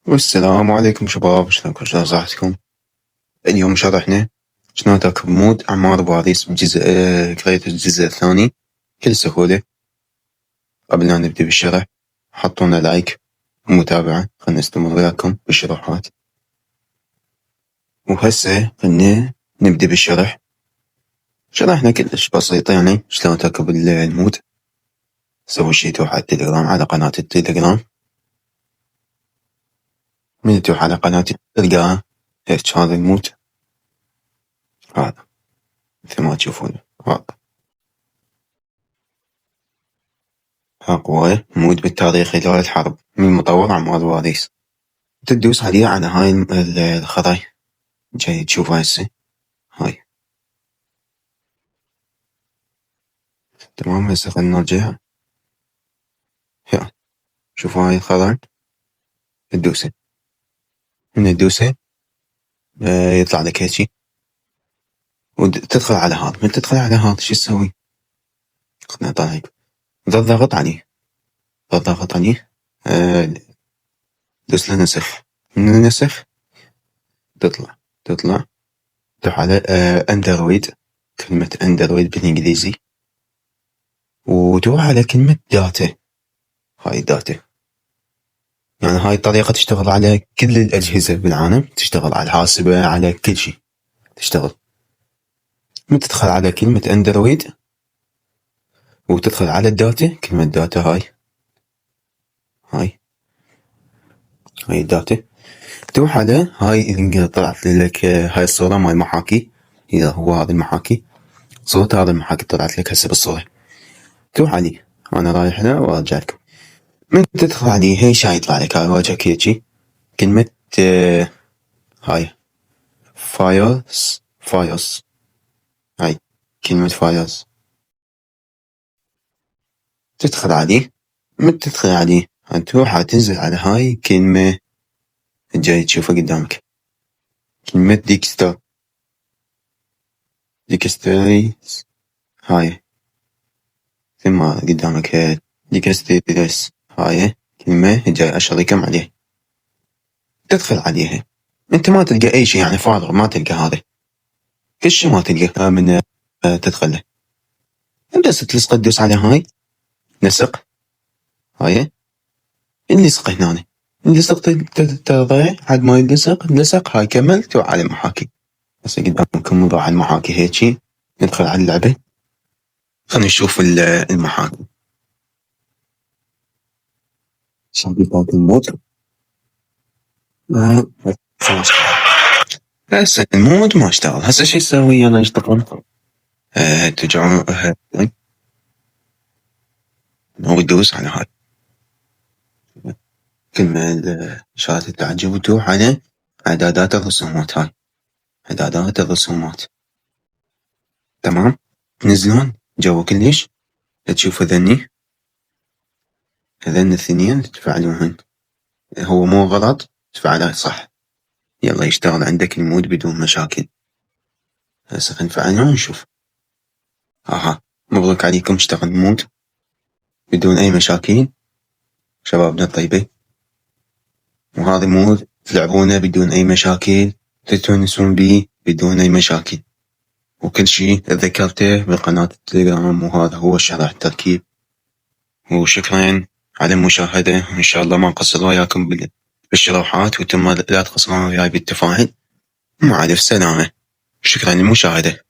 والسلام عليكم شباب، شلونكم؟ شلون صحتكم؟ اليوم شرحنا شلون تركب مود عمار باريس بجزء قريت الجزء الثاني بكل سهولة. قبل لا نبدأ بالشرح حطونا لايك ومتابعة، خلنا نستمر وياكم بالشروحات. وهسه خلنا نبدأ بالشرح. شرحنا كلش بسيط، يعني شلون تركب المود. سوي شي تروح على التليجرام، على قناة التليجرام. من تروح على قناتي تلقاه هيك هذا المود، هذا مثل ما تشوفون هذا أقوى مود بالتاريخ خلال الحرب من مطور عمار باريس. تدوس عليه على هاي الخضاي جاي تشوفها هسه، هاي تمام. هسه خلنا نرجع، شوفوا هاي الخضاي تدوسه، من تدوسه يطلع لك هيجي وتدخل على هذا. من تدخل على هذا شو تسوي؟ خلنا نطلعك، تضغط عليه، تضغط عليه دوس لنسخ. من النسخ تطلع تروح على اندرويد، كلمة اندرويد بالانجليزي، وتروح على كلمة داتا. هاي داتا، يعني هاي الطريقة تشتغل على كل الأجهزة بالعالم، تشتغل على الحاسبة، على كل شيء تشتغل. من تدخل على كلمة اندرويد وتدخل على الداتا، كلمة داتا هاي الداتا، تروح على هاي اللي طلعت لك هاي الصورة مال المحاكي. إذا هو هذا المحاكي، صورة هذا المحاكي طلعت لك هسه بالصورة، تروح عليه. أنا رايح له وأرجع لكم. من تدخل عليه هي شاي يطلع لك، هاي واجهك هيجي كلمة هاي فايرز، هاي كلمة فايرز تدخل عليه. من تدخل عليه تروح تنزل على هاي كلمة جاي تشوفها قدامك، كلمة ديكستريس، هاي ثم قدامك هاي ديكستريس، هاي كلمة جاي أشركم عليه. تدخل عليها، انت ما تلقى اي شيء، يعني فاضغ، ما تلقى هذا كل شيء، ما تلقى من تدخل له. بس تلصق تدوس على هاي نسق، هاي اللصق هنا، اللصق تضيع حد ما يلصق هاي كمل تروح على المحاكي. هسه قدامكم نروح على المحاكي هيجي، ندخل على اللعبة، خلينا نشوف المحاكي. شبكات المود هسه المود ما اشتغل. هسه شو يسوي؟ يلا يشتغل. ترجعون ودوس على هاي كلمة إشارة التعجب، وتروح على إعدادات الرسومات. هاي إعدادات الرسومات، تمام. تنزلون جوا كلش، تشوفوا هذن الاثنين تفعلوهن، هو مو غلط، تفعله صح. يلا يشتغل عندك المود بدون مشاكل. هسه خلينا نفعلها ونشوف. مبروك عليكم، اشتغل المود بدون أي مشاكل شبابنا الطيبة. وهذا مود تلعبونه بدون أي مشاكل، تتونسون بيه بدون أي مشاكل، وكل شيء ذكرته بقناة التليجرام. وهذا هو شرح التركيب، وشكرا على المشاهدة. وإن شاء الله ما نقصر وياكم بالشروحات، وتم لا تقصرون وياي بالتفاعل. مع ألف سلامة، شكرا للمشاهدة.